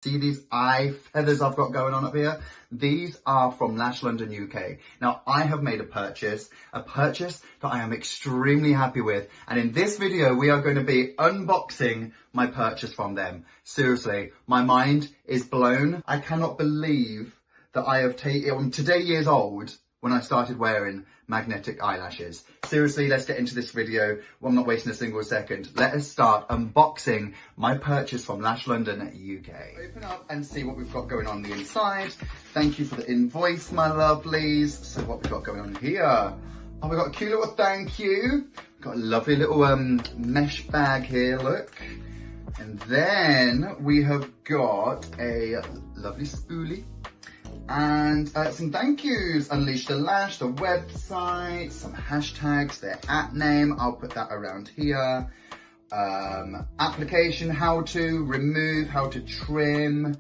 See these eye feathers I've got going on up here? These are from Lash London UK. Now, I have made a purchase that I am extremely happy with. And in this video, we are going to be unboxing my purchase from them. Seriously, my mind is blown. I cannot believe that I have taken, I'm today years old when I started wearing magnetic eyelashes. Seriously, let's get into this video. Well, I'm not wasting a single second. Let us start unboxing my purchase from Lash London UK. Open up and see what we've got going on the inside. Thank you for the invoice, my lovelies. So what we've got going on here? Oh, we've got a cute little thank you. We've got a lovely little mesh bag here, look. And then we have got a lovely spoolie. And some thank yous, Unleash the Lash, the website, some hashtags, their app name, I'll put that around here. Application, how to remove, how to trim.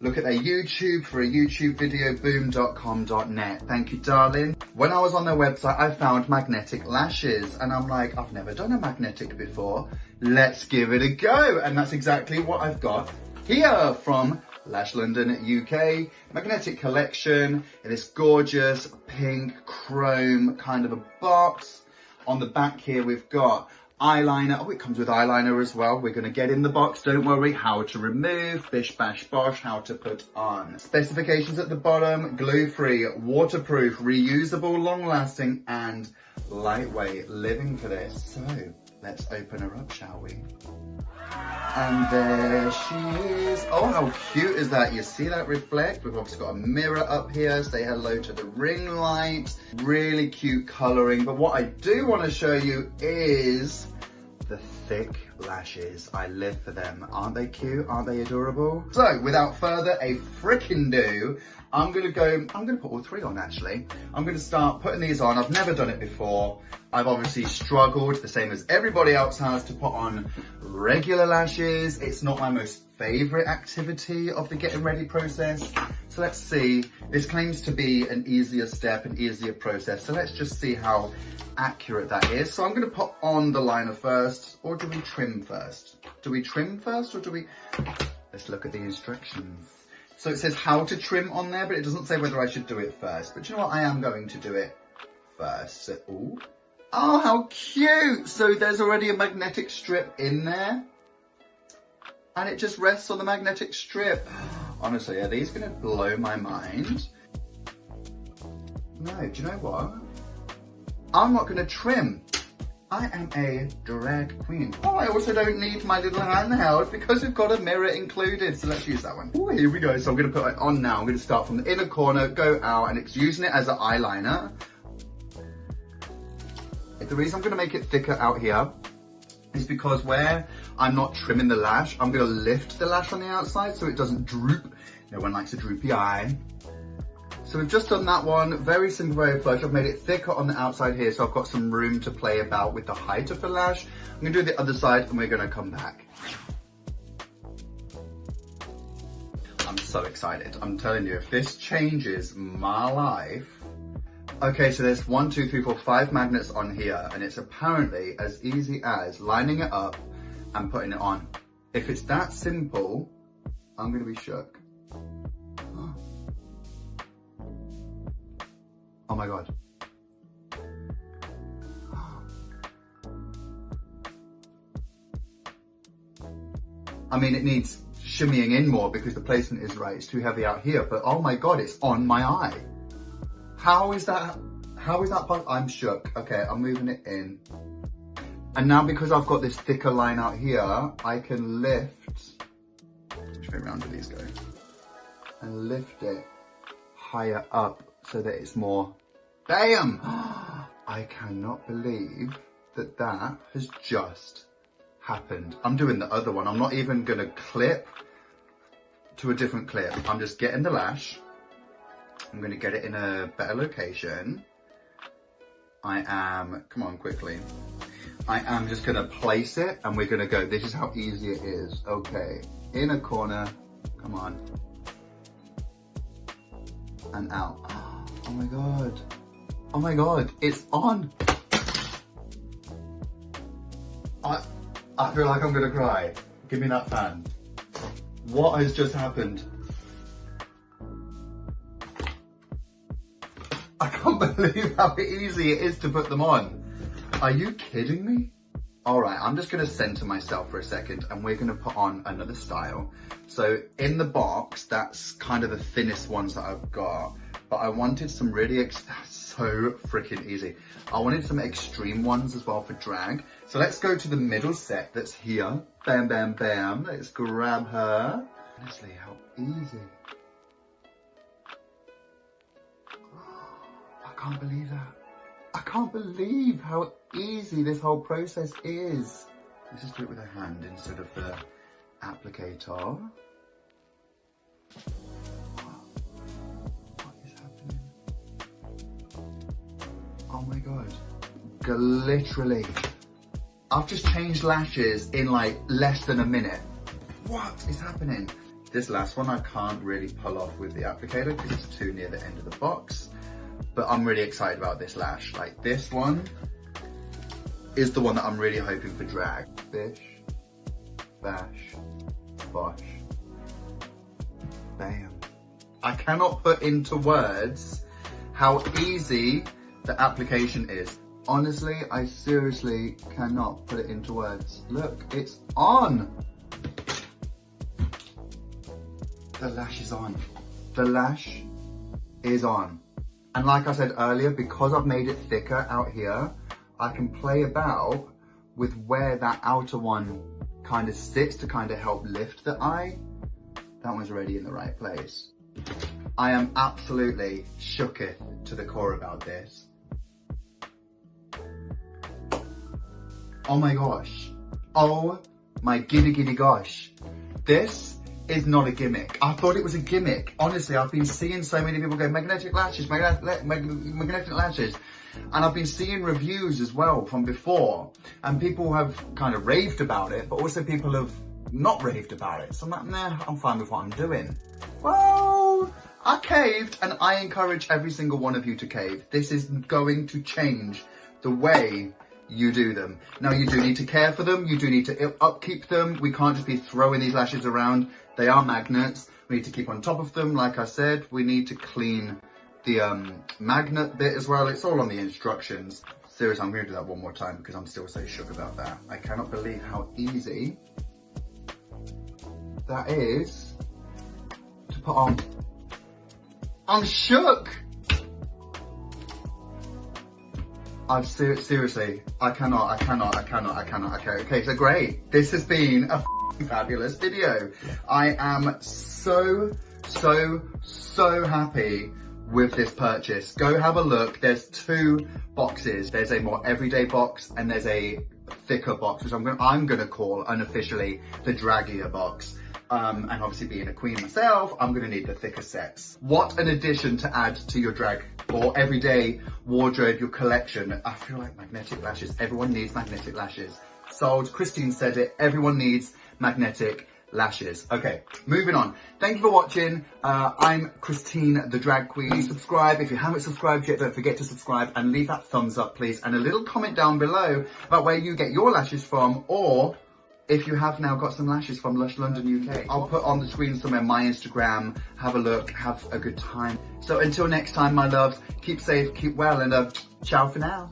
Look at their YouTube for a YouTube video, boom.com.net. Thank you, darling. When I was on their website, I found magnetic lashes and I'm like, I've never done a magnetic before. Let's give it a go. And that's exactly what I've got here from Lash London UK magnetic collection in this gorgeous pink chrome kind of a box. On the back here we've got eyeliner. Oh, it comes with eyeliner as well. We're going to get in the box, don't worry. How to remove, bish bash bosh, how to put on. Specifications at the bottom: glue-free, waterproof, reusable, long-lasting and lightweight. Living for this. So let's open her up, shall we? And there she is. Oh, how cute is that? You see that reflect? We've obviously got a mirror up here. Say hello to the ring light. Really cute colouring. But what I do want to show you is the thick lashes. I live for them. Aren't they cute? Aren't they adorable? So without further ado, I'm going to put all three on actually. I'm going to start putting these on. I've never done it before. I've obviously struggled, the same as everybody else has, to put on regular lashes. It's not my most favourite activity of the getting ready process. So let's see. This claims to be an easier step, an easier process. So let's just see how accurate that is. So I'm going to put on the liner first, or do we trim first? Do we trim first or do we... Let's look at the instructions. So it says how to trim on there, but it doesn't say whether I should do it first. But you know what? I am going to do it first. So, ooh. Oh, how cute! So there's already a magnetic strip in there. And it just rests on the magnetic strip. Honestly, are these going to blow my mind? No, do you know what? I'm not going to trim. I am a drag queen. Oh, I also don't need my little handheld because we've got a mirror included. So let's use that one. Oh, here we go. So I'm going to put it on now. I'm going to start from the inner corner, go out, and it's using it as an eyeliner. The reason I'm going to make it thicker out here is because where I'm not trimming the lash, I'm going to lift the lash on the outside so it doesn't droop. No one likes a droopy eye. So we've just done that one, very simple, very flush. I've made it thicker on the outside here, so I've got some room to play about with the height of the lash. I'm gonna do the other side and we're gonna come back. I'm so excited. I'm telling you, if this changes my life. Okay, so there's 1, 2, 3, 4, 5 magnets on here, and it's apparently as easy as lining it up and putting it on. If it's that simple, I'm gonna be shook. Oh my God. I mean, it needs shimmying in more because the placement is right. It's too heavy out here, but oh my God, it's on my eye. How is that part? I'm shook. Okay, I'm moving it in. And now because I've got this thicker line out here, I can lift, which way around do these go? And lift it higher up so that it's more, bam! I cannot believe that that has just happened. I'm doing the other one. I'm not even gonna clip to a different clip. I'm just getting the lash. I'm gonna get it in a better location. Come on, quickly. I am just gonna place it and we're gonna go. This is how easy it is. Okay, inner corner, come on. And out. Oh my God. Oh my God, it's on. I feel like I'm gonna cry. Give me that fan. What has just happened? I can't believe how easy it is to put them on. Are you kidding me? All right, I'm just gonna center myself for a second and we're gonna put on another style. So in the box, that's kind of the thinnest ones that I've got, but I wanted some really, so freaking easy. I wanted some extreme ones as well for drag. So let's go to the middle set that's here. Bam, bam, bam. Let's grab her. Honestly, how easy. I can't believe that. I can't believe how easy this whole process is. Let's just do it with a hand instead of the applicator. What is happening? Oh my god. Literally. I've just changed lashes in like less than a minute. What is happening? This last one I can't really pull off with the applicator because it's too near the end of the box. But I'm really excited about this lash. Like this one is the one that I'm really hoping for drag. Bish, bash, bosh, bam. I cannot put into words how easy the application is. Honestly, I seriously cannot put it into words. Look, it's on. The lash is on. The lash is on. And like I said earlier, because I've made it thicker out here, I can play about with where that outer one kind of sits to kind of help lift the eye. That one's already in the right place. I am absolutely shooketh to the core about this. Oh my gosh. Oh my giddy giddy gosh. This is not a gimmick. I thought it was a gimmick. Honestly, I've been seeing so many people go magnetic lashes, magnetic lashes. And I've been seeing reviews as well from before. And people have kind of raved about it, but also people have not raved about it. So I'm like, nah, I'm fine with what I'm doing. Well, I caved and I encourage every single one of you to cave. This is going to change the way you do them. Now you do need to care for them, you do need to upkeep them. We can't just be throwing these lashes around. They are magnets. We need to keep on top of them. Like I said, we need to clean the magnet bit as well. It's all on the instructions. Seriously, I'm going to do that one more time because I'm still so shook about that. I cannot believe how easy that is to put on. I'm shook. I've seriously, I cannot. Okay, so great. This has been a fabulous video. I am so happy with this purchase. Go have a look. There's two boxes. There's a more everyday box and there's a thicker box, which I'm gonna call unofficially the draggier box. And obviously being a queen myself, I'm gonna need the thicker sets. What an addition to add to your drag or everyday wardrobe, your collection. I feel like magnetic lashes. Everyone needs magnetic lashes. Sold. Christine said it. Everyone needs magnetic lashes. Okay, moving on. Thank you for watching. I'm Christeen the Drag Queen. Please subscribe. If you haven't subscribed yet, don't forget to subscribe and leave that thumbs up, please. And a little comment down below about where you get your lashes from, or if you have now got some lashes from Lush London UK. I'll put on the screen somewhere my Instagram. Have a look, have a good time. So until next time, my loves, keep safe, keep well, and ciao for now.